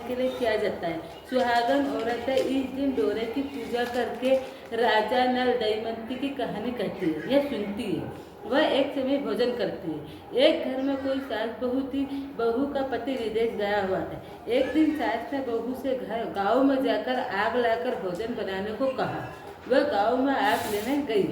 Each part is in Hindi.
के लिए किया जाता है। सुहागन औरतें इस दिन डोरे की पूजा करके राजा नल दमयंती की कहानी कहती है या सुनती है। वह एक समय भोजन करती है। एक घर में कोई सास बहू थी। बहू का पति विदेश गया हुआ था। एक दिन सास ने बहू से गाँव में जाकर आग लाकर भोजन बनाने को कहा। वह गाँव में आग लेने गई,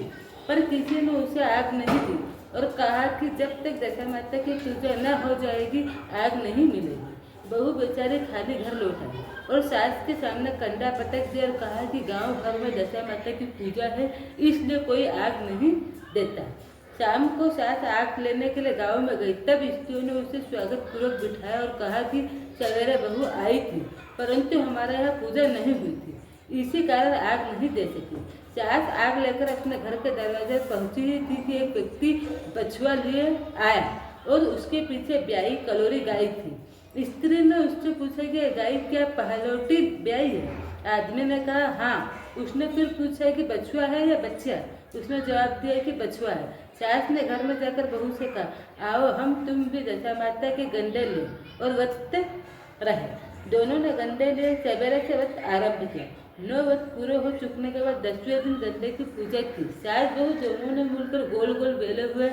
पर किसी ने उसे आग नहीं दी और कहा कि जब तक दशा माता की पूजा न हो जाएगी आग नहीं मिलेगी। बहू बेचारी खाली घर लौट आई और सास के सामने कंडा पटक दिया और कहा कि गांव भर में दशा माता की पूजा है, इसलिए कोई आग नहीं देता। शाम को सास आग लेने के लिए गांव में गई। तब स्त्रियों ने उसे स्वागत पूर्वक बिठाया और कहा कि सवेरे बहू आई थी, परंतु हमारे यहाँ पूजा नहीं हुई थी, इसी कारण आग नहीं दे सकी। सास आग लेकर अपने घर के दरवाजे पहुंची ही थी कि एक व्यक्ति बछुआ लिए आया और उसके पीछे ब्याई कलोरी गाय थी। स्त्री ने उससे पूछा कि गाय क्या पहलौटी ब्याई है? आदमी ने कहा हाँ। उसने फिर पूछा कि बछुआ है या बच्चा? उसने जवाब दिया कि बछुआ है। सास ने घर में जाकर बहू से कहा, आओ हम तुम भी दशा माता के गंडे ले और व्रत रहे। दोनों ने गंडे लिए। सवेरे से व्रत आरंभ किया। 9 व्रत पूरे हो चुकने के बाद 10वें दिन गंडे की पूजा की। सास बहू दोनों ने मिलकर गोल गोल बेले हुए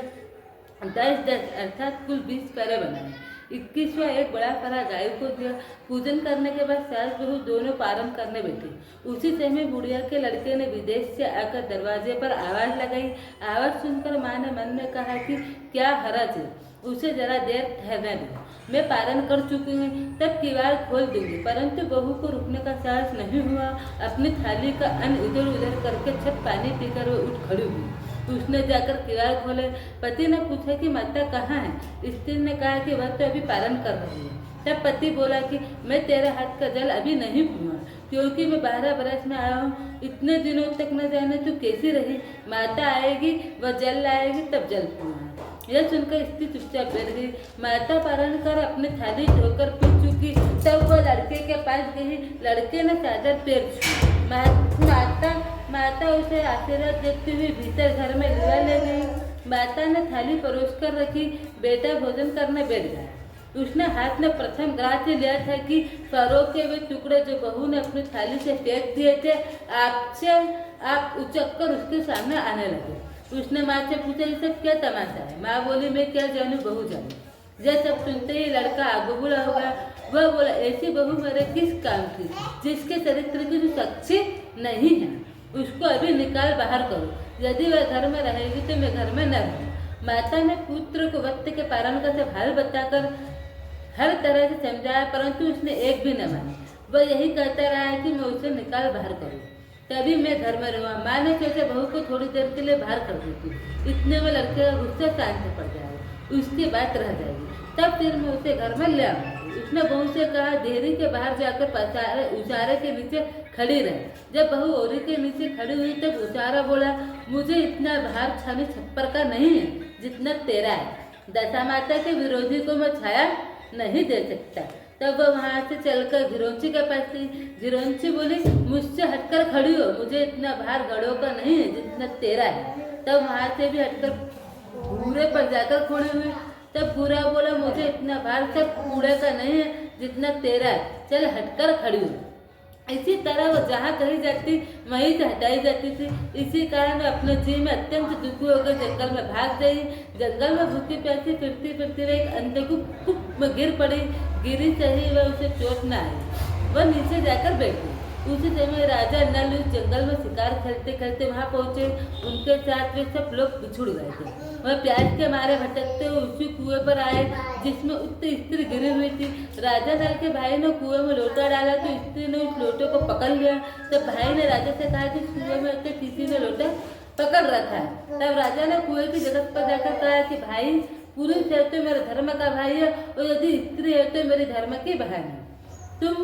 10-10 अर्थात कुल 20 पैरे बनाए। 21वां एक बड़ा फरा गाय को दिया। पूजन करने के बाद सास बहू दोनों पारण करने बैठे। उसी समय बुढ़िया के लड़के ने विदेश से आकर दरवाजे पर आवाज लगाई। आवाज सुनकर माँ ने मन में कहा कि क्या हरज है, उसे जरा देर ठहरने दो, मैं पारण कर चुकी हूँ, तब किवाड़ खोल दूंगी। परंतु बहू को रुकने का साहस नहीं हुआ। अपनी थाली का अन्न इधर उधर करके छत पानी पीकर वो उठ खड़ी हुई। उसने जाकर किवाड़ खोले। पति ने पूछा कि माता कहाँ है? स्त्री ने कहा कि वह तो अभी पारण कर रही है। तब पति बोला कि मैं तेरे हाथ का जल अभी नहीं पीऊँगा, क्योंकि मैं 12 बरस में आया हूँ। इतने दिनों तक न जाने तू कैसी रही। माता आएगी, वह जल लाएगी, तब जल पीऊँगा। यह सुनकर स्त्री चुपचाप बैठ गई। माता पारण कर अपनी थाली धोकर पी चुकी। तब वह लड़के के पास गई। लड़के ने चादर पैर छू। माता उसे आशीर्वाद देती हुई भीतर घर में ले गई। माता ने थाली परोस कर रखी। बेटा भोजन करने बैठ गया। उसने हाथ में प्रथम ग्राह्य लिया था कि फरों के वे टुकड़े जो बहू ने अपनी थाली से फेंक दिए थे आप उचक कर उसके सामने आने लगे। उसने माँ से पूछा, ये सब क्या तमाशा है? माँ बोली, मैं क्या जानू, बहू जानू। यह सब सुनते ही लड़का आगबुला हो गया। वह बोला, ऐसी बहू मेरे किस काम की, जिसके चरित्र की जो साक्षी नहीं है, उसको अभी निकाल बाहर करो। यदि वह घर में रहेगी तो मैं घर में न रहूँ। माता ने पुत्र को वक्त के पारण का सब हाल बताकर हर तरह से समझाया, परंतु उसने एक भी न मानी। वह यही कहता रहा कि मैं उसे निकाल बाहर करूँ, तभी मैं घर में रहूँगा। माँ ने सोचा बहू को थोड़ी देर के लिए बाहर कर देती, इतने में लड़के का गुस्सा शांत पड़ जाएगा, उसकी बात रह जाएगी, तब फिर मैं उसे घर में ले आऊँगी। उसने बहू से कहा, देहरी के बाहर जाकर उसारे के नीचे खड़ी रहे। जब बहू ओरी के नीचे खड़ी हुई तब उसारा बोला, मुझे इतना भार छानी छप्पर का नहीं है जितना तेरा है। दशा माता के विरोधी को मैं छाया नहीं दे सकता। तब वह वहाँ से चलकर घिरौंची के पास गई। घिरौंची बोली, मुझसे हटकर खड़ी हो, मुझे इतना भार गड़ों का नहीं है जितना तेरा है। तब वहाँ से भी हटकर पूरे पर जाकर खड़ी हुई। तब पूरा बोला, मुझे इतना भार सब कूड़े का नहीं है जितना तेरा है, चल हटकर खड़ी हो। इसी तरह वो जहाँ कही जाती वहीं से हटाई जाती थी। इसी कारण वह अपने जी में अत्यंत दुखी होकर जंगल में भाग गई। जंगल में भूखी प्यासी फिरती फिरती वह एक अंधकूप में गिर पड़ी। गिरी सही वह उसे चोट न आई। वह नीचे जाकर बैठी। उसी समय राजा नल उस जंगल में शिकार खेलते खेलते वहाँ पहुँचे। उनके साथ वे सब लोग बिछुड़ गए थे। वह प्यास के मारे भटकते हुए उसी कुएं पर आए जिसमें उक्त स्त्री गिरी हुई थी। राजा नल के भाई ने कुएं में लोटा डाला तो स्त्री ने उस लोटे को पकड़ लिया। तब भाई ने राजा से कहा कि कुएं में तो किसी ने लोटा पकड़ रखा है। तब राजा ने कुएं की जगत पर जाकर कहा कि भाई, पुरुष है तो मेरे धर्म का भाई है और यदि स्त्री है तो मेरे धर्म की बहन है। तुम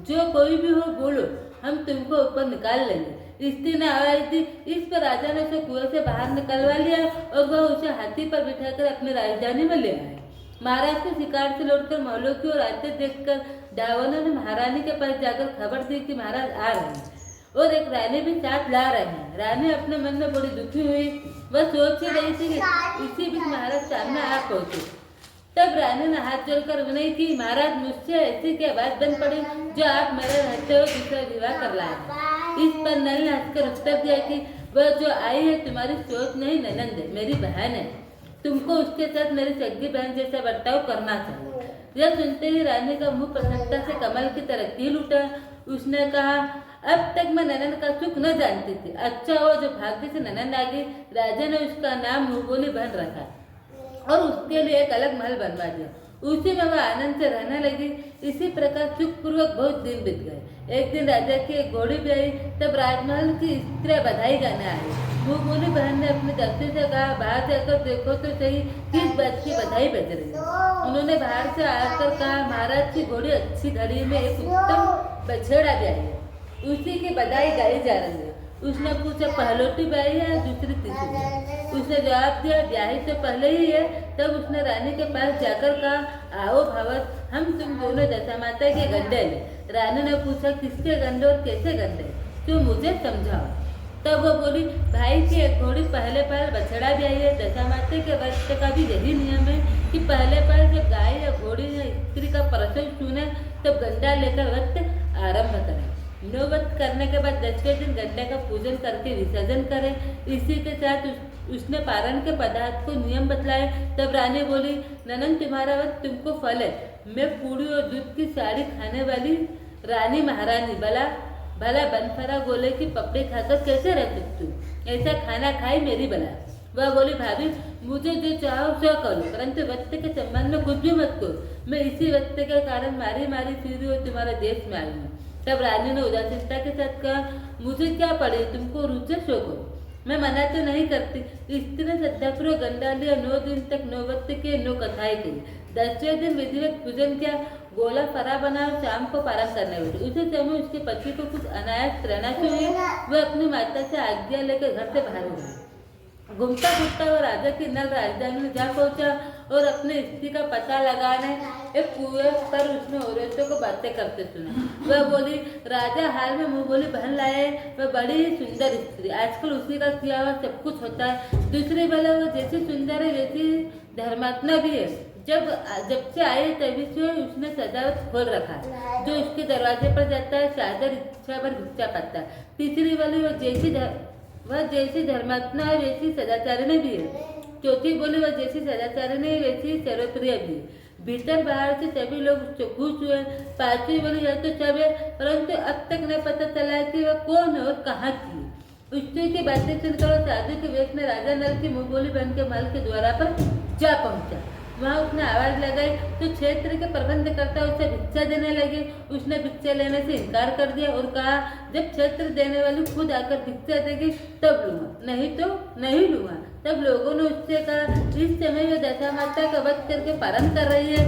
जो कोई भी हो बोलो, हम तुमको ऊपर निकाल लेंगे। स्त्री ने आवाज दी। इस पर राजा ने उसे कुएं से बाहर निकलवा लिया और वह उसे हाथी पर बिठाकर अपनी राजधानी में ले आए। महाराज को शिकार से लौटकर महलों की ओर आते देखकर डावनों ने महारानी के पास जाकर खबर दी कि महाराज आ रहे हैं और एक रानी भी साथ ला रहे हैं। रानी अपने मन में बड़ी दुखी हुई। वह सोच ही रही थी कि इसी बीच महाराज सामने आ पहुंचे। तब रानी ने हाथ जोड़कर विनय की, महाराज मुझसे ऐसी क्या बात बन पड़ी जो आप मेरे रहते हुए दूसरा विवाह कर लाए। इस पर नल ने हंसकर उत्तर दिया कि वह जो आई है तुम्हारी सोच नहीं ननंद है, मेरी बहन है। तुमको उसके साथ मेरी सगी बहन जैसा बर्ताव करना चाहिए। यह सुनते ही रानी का मुंह प्रसन्नता से कमल की तरह खिल उठा। उसने कहा, अब तक मैं ननंद का सुख न जानती थी। अच्छा हो जो भाग्य से ननंद आ गई। राजा ने उसका नाम मुंहबोली बहन रखा और उसके लिए एक अलग महल बनवा दिया। उसी में वह आनंद से रहने लगी। इसी प्रकार सुखपूर्वक बहुत दिन बीत गए। एक दिन राजा की एक घोड़ी भी आई। तब राजमहल की स्त्रियां बधाई गाने आई। मुंहबोली बहन ने अपनी दस्ती से कहा, बाहर जाकर देखो तो सही किस बात की बधाई बज रही है। उन्होंने बाहर से आकर कहा, महाराज की घोड़ी अच्छी घड़ी में एक उत्तम बछेड़ा भी आई है, उसी की बधाई गाई जा रही है। उसने पूछा, पहलोटी ब्याही है या दूसरी तीसरी? उसने जवाब दिया, ब्याही तो पहले ही है। तब उसने रानी के पास जाकर कहा, आओ भावत, हम तुम दोनों दशा माता के गंडे ले। रानी ने पूछा, किसके गंडे और कैसे गंडे, तो मुझे समझाओ। तब वो बोली, भाई की एक घोड़ी पहले पैर बछड़ा ब्याही है। दशा माता के वक्त का भी यही नियम है कि पहले पैर जब गाय या घोड़ी या स्त्री का प्रसव सुने तब गंडा लेकर वक्त आरंभ करें। नौबत करने के बाद 10वें दिन गंडे का पूजन करके विसर्जन करें। इसी के साथ उसने पारण के पदार्थ को नियम बतलाए। तब रानी बोली, ननंद तुम्हारा वक्त तुमको फल है। मैं पूड़ी और दूध की साड़ी खाने वाली रानी महारानी भला बनफरा गोले की पपड़ी खाकर कैसे रह सकती हूँ? ऐसा खाना खाई मेरी बला। वह बोली, भाभी मुझे जो चाहो सो करो, परंतु वक्त के संबंध में कुछ भी मत करो। मैं इसी वक्त के कारण मारी फिरी और तुम्हारे देश में आई हूँ। तब रानी ने उदासीनता के साथ कहा, मुझे क्या पड़े, तुमको रुचे सो करो, मैं मना तो नहीं करती। स्त्री ने श्रद्धापूर्वक गंडा लिया। 9 दिन तक नो वक्त के नो कथाएं की। 10वें दिन विधिवत पूजन किया, गोला फरा बना और शाम को पारण करने बैठी। उसी समय उसके पति को कुछ अनायास प्रेरणा से हुई। वह अपनी माता से आज्ञा लेकर घर से बाहर हो गई। घूमता घूमता वो राजा की नल राजधानी में जा पहुंचा और अपने स्त्री का पता लगाने एक कुएं पर उसने औरतों को बातें करते सुना। वह बोली, राजा हाल में मुंहबोली बहन लाए, वह बड़ी ही सुंदर स्त्री, आजकल उसी का किया हुआ सब कुछ होता है। दूसरी बेला वो जैसी सुंदर है वैसी धर्मात्मा भी है। जब से आए तभी से उसने सजावट खोल रखा है। जो उसके दरवाजे पर जाता है चादर इच्छा पर भिक्षा पाता है। तीसरी वाली वह जैसी धर्मात्मा है वैसी सदाचारिणी भी है। चौथी बोली, वह जैसी सदाचारिणी है वैसी सर्वप्रिय भी है। भीतर बाहर से सभी लोग खुश हुए। पांचवी बोली, यह तो सब है, परंतु अब तक नहीं पता चला कि वह कौन है और कहाँ की है। स्त्री की बातें सुनकर साधु के वेश में राजा नल की मुंहबोली बहन के महल के द्वारा पर जा पहुंचा। वहाँ उसने आवाज लगाई तो क्षेत्र के प्रबंधकर्ता उसे भिक्षा देने लगे। उसने भिक्षा लेने से इनकार कर दिया और कहा, जब क्षेत्र देने वाली खुद आकर भिक्षा देगी तब लूंगा, नहीं तो नहीं लूंगा। तब लोगों ने उससे कहा, इस समय वह दशा माता का वध करके पारण कर रही है,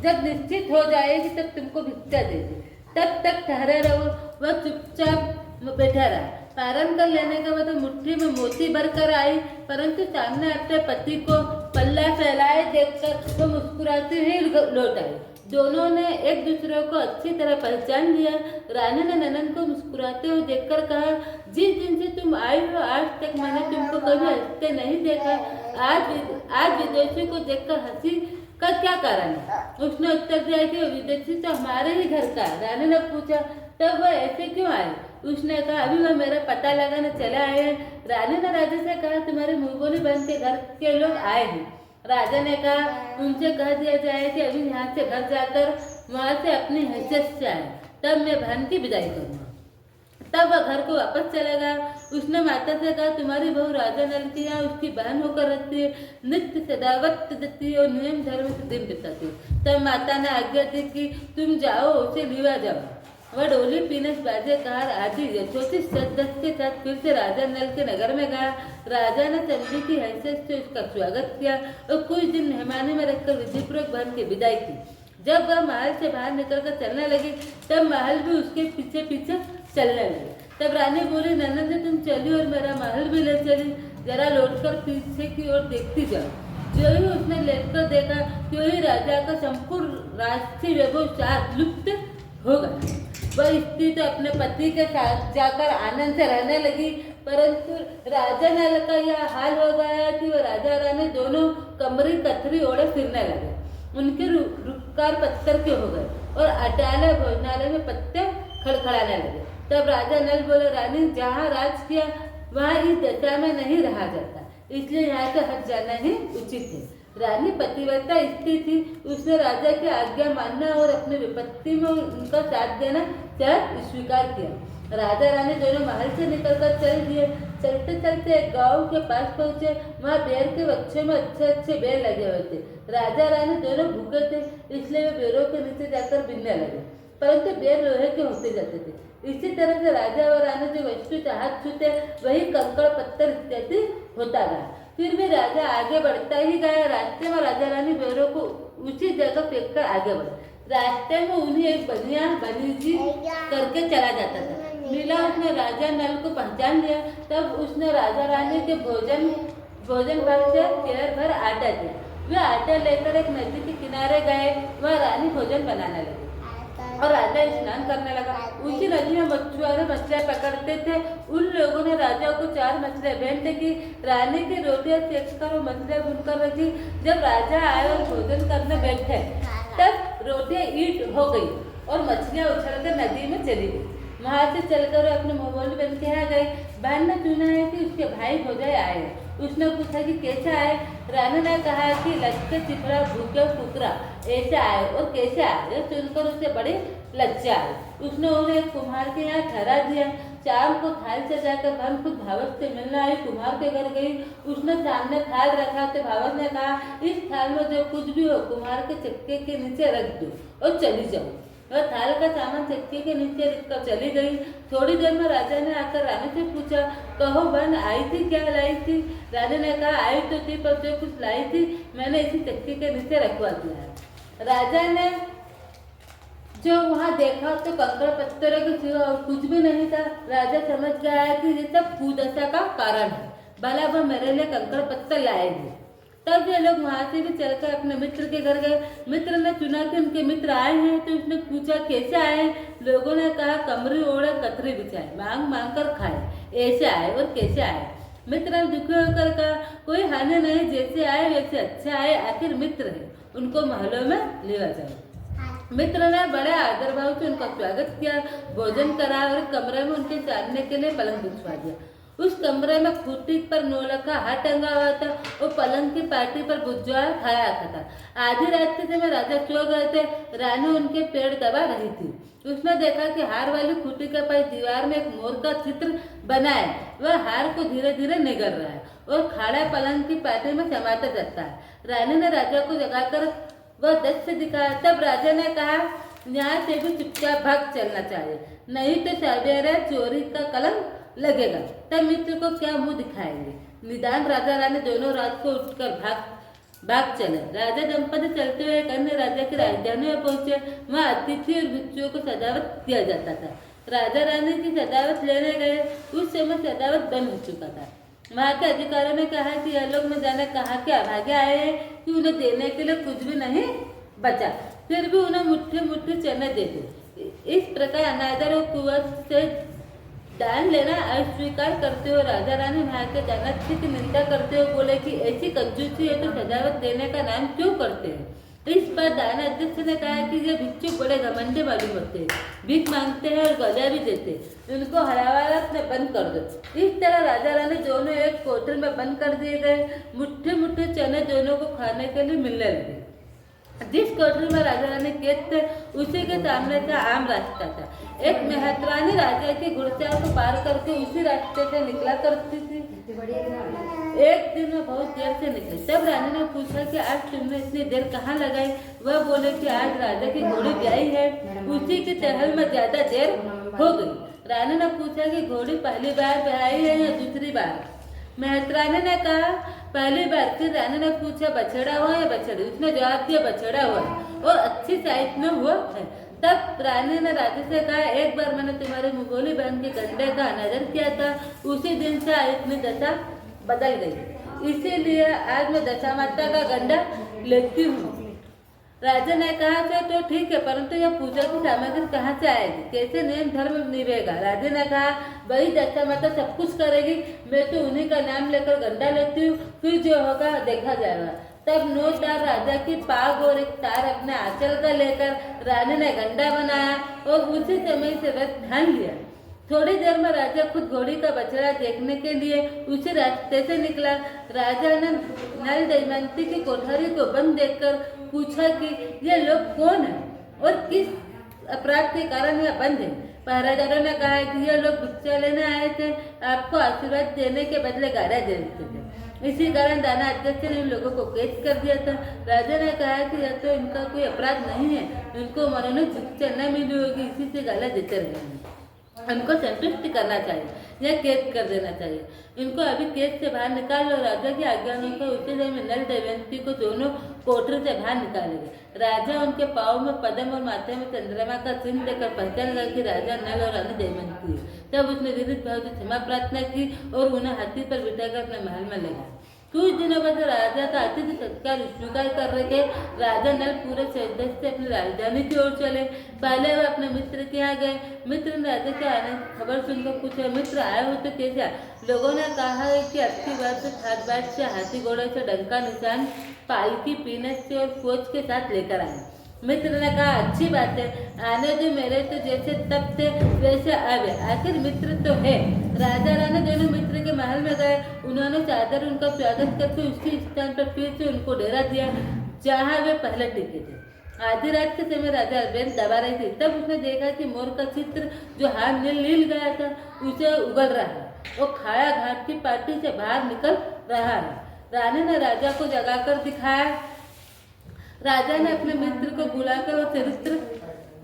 जब निश्चित हो जाएगी तब तुमको भिक्षा देगी, तब तक ठहरे रहो। वह चुपचाप बैठा रहा। पारण कर लेने के बाद मुट्ठी में मोती भरकर आई, परंतु सामने अपने पति को पल्ला फैलाए देखकर वो मुस्कुराती हुई लौट आई। दोनों ने एक दूसरे को अच्छी तरह पहचान लिया। रानी ने ननंद को मुस्कुराते हुए देखकर कहा, जिस दिन से तुम आई हो आज तक मैंने तुमको कभी हंसते नहीं देखा। आज विदेशी को देखकर हंसी का क्या कारण है? उसने उत्तर दिया कि विदेशी तो हमारे ही घर का है। रानी ने पूछा, तब वह ऐसे क्यों आए? उसने कहा, अभी वह मेरा पता लगाने चले आए हैं। रानी ने राजा से कहा, तुम्हारे मुंहबोली बहन के घर के लोग आए हैं। राजा ने कहा, उनसे कह दिया जाए कि अभी यहाँ से घर जाकर वहाँ से अपनी हैसियत से आए, तब मैं बहन की विदाई करूँगा। तब वह घर को वापस चला गया। उसने माता से कहा, तुम्हारी बहू राजा नल की यहाँ उसकी बहन होकर रहती है, नित्य सदावत देती है और नियम धर्म से दिन बिताती है। तब माता ने आज्ञा दी कि तुम जाओ, उसे लिवा जाओ। वह डोली पीनस बाजे कार आदि यथोचित श्रद्धा के साथ फिर से राजा नल के नगर में गया। राजा ने समझी की हैसियत से उसका स्वागत किया और कुछ दिन मेहमानी में रखकर विधिपूर्वक बहन की विदाई की। जब वह महल से बाहर निकलकर चलने लगी तब महल भी उसके पीछे पीछे चलने लगे। तब रानी बोली, ननद तुम चली और मेरा महल भी ले चली, जरा लौटकर पीछे की ओर देखती जाओ। जो ही उसने लेटकर देखा त्यों ही राजा का संपूर्ण राजसी वैभव साथ लुप्त हो गया। वह स्त्री तो अपने पति के साथ जाकर आनंद से रहने लगी, परंतु राजा नल का यह हाल हो गया कि वह राजा रानी दोनों कमरी कथरी ओढ़े फिरने लगे। उनके रुपकार पत्थर के हो गए और अटाले भोजनालय में पत्ते खड़खड़ाने लगे। तब राजा नल बोले, रानी जहाँ राज किया वहाँ इस दशा में नहीं रहा जाता, इसलिए यहाँ से हट जाना ही उचित है। रानी पतिव्रता स्त्री थी, उसने राजा की आज्ञा मानना और अपनी विपत्ति में उनका साथ देना स्वीकार किया। राजा रानी दोनों महल से निकलकर चल दिए। चलते चलते एक गांव के पास पहुंचे। वहाँ बेर के बच्चों में अच्छे अच्छे बेर लगे हुए थे। राजा रानी दोनों भूखे थे, इसलिए वे बेरों के नीचे जाकर बिनने लगे, परंतु बेर लोहे के होते जाते थे। इसी तरह से राजा और रानी जो वस्तु चाहत छूते वही कंकड़ पत्थर इत्यादि होता गया। फिर भी राजा आगे बढ़ता ही गया। रास्ते में राजा रानी बेरों को उसी जगह फेंक कर आगे बढ़े। रास्ते में उन्हें एक बनिया बनीजी करके चला जाता था, मिला। उसने राजा नल को पहचान लिया। तब उसने राजा रानी के भोजन भाग से शेर भर आटा दिया। वे आटा लेकर एक नदी के किनारे गए। वह रानी भोजन बनाने लगी और राजा स्नान करने लगा। उसी नदी में मछुआरे मछलियाँ पकड़ते थे। उन लोगों ने राजा को 4 मछलियाँ भेंट की। रानी की रोटियाँ सेक कर वो मछलियाँ भूनकर रखी। जब राजा आए और भोजन करने बैठे तब रोटियाँ ईंट हो गई और मछलियाँ उछलकर नदी में चली गई। वहाँ से चलकर अपने मोहल्ले बन के यहाँ गए। बहन ने सुना है कि उसके भाई भौजाई आए। उसने पूछा कि कैसे आए। रानी ने कहा कि लचके चिपड़ा भूखे फुकरा ऐसे आए और कैसे आए। यह सुनकर उसे बड़ी लज्जा आई। उसने उन्हें एक कुम्हार के यहाँ ठहरा दिया। शाम को थाल से जाकर बहन खुद भावत से मिलने आई। कुम्हार के घर गई। उसने सामने थाल रखा तो भावत ने कहा, इस थाल में जो कुछ भी हो कुम्हार के चक्के के नीचे रख दो और चली जाओ। वह थाल का सामान चक्के के नीचे रखकर चली गई। थोड़ी देर में राजा ने आकर रानी से पूछा, कहो बहन आई थी, क्या लाई थी। रानी ने कहा, आई तो थी पर जो कुछ लाई थी मैंने इसी चक्के के नीचे रखवा दिया है। राजा ने जो वहाँ देखा तो कंकड़ पत्थरों के सिवा और कुछ भी नहीं था। राजा समझ गया कि ये सब कुदशा का कारण है, भला वह मेरे लिए कंकड़ पत्थर लाएगी। तब ये लोग वहाँ से भी चलकर अपने मित्र के घर गए। मित्र ने सुना कि उनके मित्र आए हैं तो उसने पूछा, कैसे आए। लोगों ने कहा, कमरी ओढ़े कतरी बिछाए मांग मांग कर खाए ऐसे आए और कैसे आए। मित्र ने दुखी होकर कहा, कोई हानि नहीं, जैसे आए वैसे अच्छे आए, आखिर मित्र है, उनको महलों में ले जाओ। मित्र ने बड़े आदर भाव से उनका स्वागत किया, भोजन कराया और कमरे में उनके चढ़ने के लिए पलंग बिछवा दिया। उस कमरे में खूंटी पर नौलखा हाथ टंगा हुआ था और पलंग की पार्टी पर बुझवा खाया था। आधी रात के समय राजा सो गए थे। रानी उनके पेड़ दबा रही थी। उसने देखा कि हार वाली खूंटी के पास दीवार में एक मोर का चित्र बना है। वह हार को धीरे धीरे निगल रहा है और खाड़ा पलंग की पार्टी में समाता जाता है। रानी ने राजा को जगाकर वह दस से दिखाया। तब राजा ने कहा, यहाँ से भी चुपचाप भाग चलना चाहिए, नहीं तो सवेरे चोरी का कलंक लगेगा। तब मित्र को क्या मुंह दिखाएंगे। निदान राजा रानी दोनों रात को उठकर भाग चले। राजा दंपति चलते हुए अन्य राजा की राजधानी में पहुंचे। वहाँ अतिथि और भिक्षुओं को सजावट किया जाता था। राजा रानी की सजावट लेने गए। उस समय सजावट बंद हो चुका था। वहाँ के अधिकारियों ने कहा कि यह लोग न जाने कहाँ के अभागे आए हैं कि उन्हें देने के लिए कुछ भी नहीं बचा, फिर भी उन्हें मुट्ठी मुट्ठी चने देते। इस प्रकार अनादर और कुवत से दान लेना अस्वीकार करते हुए राजा रानी वहाँ के दानच्छी की निंदा करते हुए बोले कि ऐसी कंजूसी है तो सजावट देने का नाम क्यों करते हैं। इस पर दान अध्यक्ष ने कहा कि ये भिक्षु बड़े घमंडे मालूम होते हैं, भीख मांगते हैं और गजा भी देते हैं, उनको हरावारत में बंद कर दो। इस तरह राजा रानी दोनों एक कोठरी में बंद कर दिए गए। मुट्ठी मुट्ठी चने दोनों को खाने के लिए मिलने लगे। जिस कोठरी में राजा रानी कैद थे उसी के सामने से आम रास्ता था। एक मेहतरानी राजा की घुड़सवार को पार करके उसी रास्ते से निकला करती थी। एक दिन में बहुत देर से निकली। तब रानी ने पूछा कि आज तुमने इतनी देर कहाँ लगाई। वह बोले कि आज राजा की घोड़ी ब्याई है, उसी की टहल में ज्यादा देर हो गई। रानी ने पूछा कि घोड़ी पहली बार ब्याई है या दूसरी बार। मेहतरानी ने कहा पहली बार। फिर रानी ने पूछा बछड़ा हुआ या बछड़ी। उसने जवाब दिया बछड़ा हुआ और अच्छी साइज में हुआ है। तब रानी ने राजा से कहा, एक बार मैंने तुम्हारी मुगोली बहन के गंडे का नजर किया था, उसी दिन से इतनी दशा बदल गई, इसीलिए आज मैं दशा माता का गंडा लेती हूँ। राजा ने कहा तो ठीक है, परंतु यह पूजा की सामग्री कहाँ से आएगी, कैसे नियम धर्म निभेगा। राजा ने कहा वही दशा माता सब कुछ करेगी, मैं तो उन्हीं का नाम लेकर गंडा लेती हूँ, फिर जो होगा देखा जाएगा। तब 9 तार राजा की पाग और एक तार अपने आंचल का लेकर रानी ने गंडा बनाया और उसी समय से व्रत ठान लिया। थोड़ी देर में राजा खुद घोड़ी का बछड़ा देखने के लिए उसी रास्ते से निकला। राजा ने नल दमयंती की कोठरी को बंद देखकर पूछा कि ये लोग कौन है और किस अपराध के कारण यह बंद है। पहरेदारों ने कहा कि ये लोग भिक्षा लेने आए थे, आपको आशीर्वाद देने के बदले गारा दे देते थे। इसी कारण दाना अध्यक्ष ने इन लोगों को कैद कर दिया था। राजा ने कहा कि यह तो इनका कोई अपराध नहीं है, इनको मनोनीत शिक्षा न मिली होगी, इसी से गाला देते रहेंगे। इनको संतुष्ट करना चाहिए या कैद कर देना चाहिए। इनको अभी कैद से बाहर निकाल लो। राजा की आज्ञा अनुसार उसी समय नल दमयंती को दोनों कोठरी से बाहर निकाले गए। राजा उनके पाँव में पद्म और माथे में चंद्रमा का चिन्ह देकर पहचान लगा कि राजा नल और रानी दमयंती। तब उसने विदित भाव से क्षमा प्रार्थना की और उन्हें हाथी पर बिठाकर अपने महल में ले गया। कुछ दिनों बाद राजा का अतिथि सत्कार स्वीकार कर रहे राजा नल पूरे श्रद्धा से अपनी राजधानी की ओर चले। पहले वह अपने मित्र के यहाँ गए। मित्र ने राजा के आने की खबर सुनकर पूछा, मित्र आए हो तो कैसा? लोगों ने कहा है कि अब की बार से ठाट बाट से हाथी घोड़े से डंका निशान पालकी पीने से और फौज के साथ लेकर आए। मित्र ने कहा, अच्छी बात है, आने जो मेरे तो जैसे तब थे वैसे आवे, आखिर मित्र तो है। राजा रानी दोनों मित्र के महल में गए। उन्होंने चादर उनका स्वागत करके उसके स्थान पर फिर से उनको डेरा दिया जहाँ वे पहले टिके थे। आधी रात के समय राजा बेंच दबा रही थी। तब उसने देखा कि मोर का चित्र जो हाथ में लील गया था उसे उगल रहा है और खाया घाट की पार्टी से बाहर निकल रहा है। रानी ने राजा को जगाकर दिखाया। राजा ने अपने मित्र को बुलाकर वो चरित्र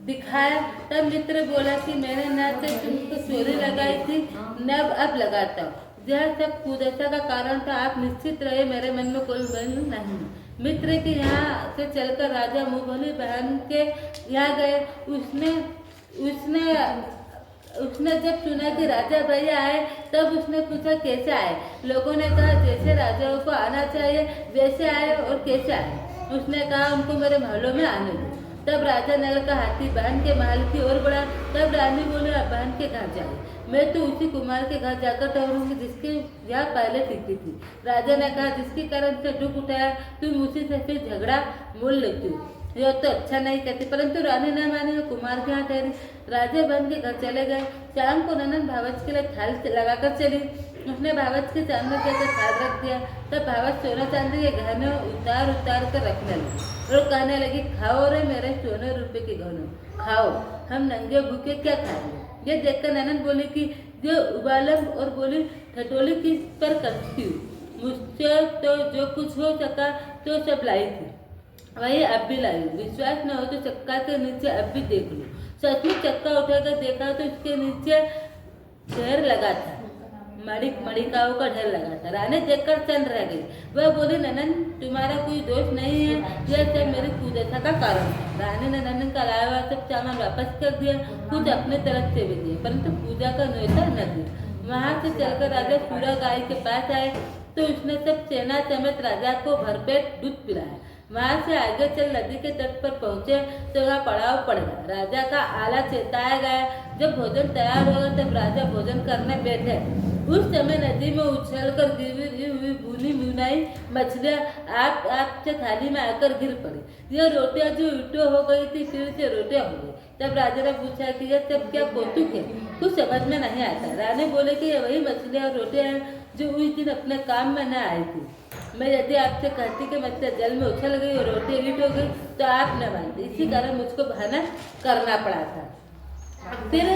दिखाया। तब मित्र बोला कि मैंने न तो तुमको चोरी लगाई थी न अब लगाता हूँ। यह सब कुदशा का कारण था, आप निश्चित रहे, मेरे मन में कोई बल नहीं। मित्र के यहाँ से चलकर राजा मुंहभोली बहन के यहाँ गए। उसने जब सुना कि राजा भैया आए तब उसने पूछा कैसे आए। लोगों ने कहा जैसे राजाओं को आना चाहिए वैसे आए और कैसे आए। उसने कहा उनको मेरे महलों में आने दो। तब राजा नल का हाथी बहन के महल की ओर बढ़ा। तब रानी बोले, अब बहन के घर जाए, मैं तो उसी कुमार के घर जाकर ठहरूंगी जिसके यहाँ पहले टिकी थी। राजा ने कहा, जिसके कारण से दुख उठाया तुम उसी से फिर झगड़ा मोल लेती हो, यह तो अच्छा नहीं कहती। परंतु रानी न मानी और कुमार के यहाँ ठहरी। राजा बहन के घर चले गए। शाम को ननन भावच के लिए थाल लगाकर चली। उसने भावच के सामने जाकर थाल रख दिया। तब भावच सोना चांदी के गहने उतार कर रखने लगी और कहने लगी, खाओ रे मेरे सोने रुपए के गहनों, खाओ, हम नंगे भूखे क्या खाएंगे। ये देखकर ननन बोली कि जो उबालम और बोली, ठटोली किस पर करती हूँ, मुझसे तो जो कुछ हो सका तो सब लाई थी, वही अब भी लाई। विश्वास न हो तो चक्का के नीचे अब भी देख लो। सचमुच चक्का उठाकर देखा तो उसके नीचे ढेर लगा था, मड़िकाओं का ढेर लगा था। रानी देखकर चंद रह गई। वह बोली, ननन तुम्हारा कोई दोष नहीं है, यह सब मेरी कुदशा का कारण है। रानी ने ननन का लाया हुआ सब सामान वापस कर दिया, कुछ अपने तरफ से भी दिए, परंतु पूजा का न्योता न दिया। वहाँ से चलकर राजा सूरा गाय के पास आए तो उसने सब सेना समेत राजा को भरपेट दूध पिलाया। वहाँ से आगे चल नदी के तट पर पहुँचे तो वहाँ पड़ाव पड़ गया। राजा का आला चेताया गया। जब भोजन तैयार होगा तब राजा भोजन करने बैठे। उस समय नदी में उछलकर गिरी हुई भुनी भुनाई मछलियाँ आप से थाली में आकर गिर पड़ी। यह रोटियाँ जो ईंटों हो गई थी फिर से रोटियाँ हो गई। तब राजा ने पूछा कि यह सब क्या कौतुक है, कुछ समझ में नहीं आता। रानी बोले कि यह वही मछलियाँ और रोटियाँ हैं जो उस दिन अपने काम में न आई थी। मैं यदि आपसे कहती कि मछलियाँ जल में उछल गई और रोटी ईंट हो गई तो आप न मानते, इसी कारण मुझको बहाना करना पड़ा था। फिर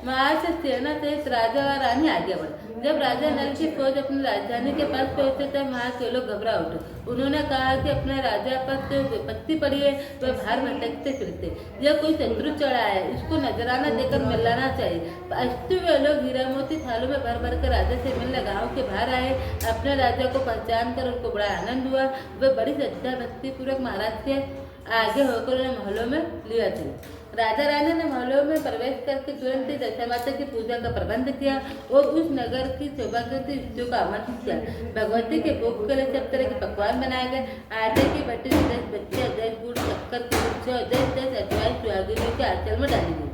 वहाँ से सेना सहित राजा और रानी आगे बढ़े। जब राजा नल की फौज अपनी राजधानी के पास पहुंचे तब वहाँ के लोग घबरा उठे। उन्होंने कहा कि अपने राजा पर जो विपत्ति पड़ी है वह बाहर भटकते फिरते, यह कोई शत्रु चढ़ा है, इसको नजराना देकर मिलाना चाहिए। अस्तु वे लोग हीरा मोती थालों में भर भर कर राजा से मिलने गाँव के बाहर आए। अपने राजा को पहचान कर उनको बड़ा आनंद हुआ। वे बड़ी श्रद्धा भक्ति पूर्वक महाराज के आगे होकर उन्हें महलों में लिया चले। राजा रानी ने महलों में प्रवेश करके तुरंत ही दशा माता की पूजा का प्रबंध किया और उस नगर की शोभाकृति स्त्रियों का आमंत्रित किया। भगवती के भोग के लिए सब तरह के पकवान बनाए गए। आटे की भट्टी में 10 बच्चे, 10 गुड़, शक्कर की गुच्छे और 10 अजवाइन सुहागिनों के आंचल में डाली गई।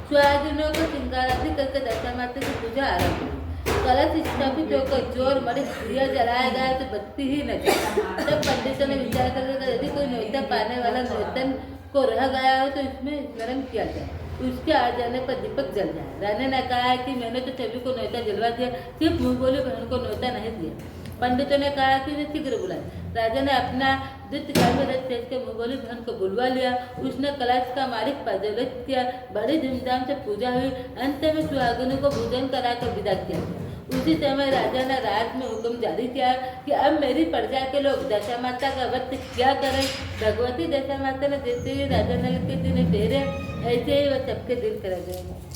सुहागिनों को श्रृंगार आदि करके दशा माता की पूजा आरम्भ हुई। कलश स्थापित होकर जोर मणि दिया जलाया गया तो बत्ती ही न थी। तब पंडितों ने विचार कर यदि कोई न्योता पाने वाला न्योतन को रह गया हो तो इसमें स्मरण किया जाए, उसके आ जाने पर दीपक जल जाए। रानी ने कहा कि मैंने तो सभी को न्योता जलवा दिया, सिर्फ मुँह बोली बहन को न्योता नहीं दिया। पंडितों ने कहा कि उन्हें शीघ्र बुलाए। राजा ने अपना द्वित रथ तेज के मुँह बोली बहन को बुलवा लिया। उसने कलश का मालिक प्रज्वलित किया, बड़ी धूमधाम से पूजा हुई। अंत में सुहागिनों को भोजन कराकर विदा किया। उसी समय राजा ने रात में हुक्म जारी किया कि अब मेरी प्रजा के लोग दशा माता का व्रत क्या करें। भगवती दशा माता ने जैसे ही राजा ने के दिन ठहरे, ऐसे ही वह सबके दिल कर गए।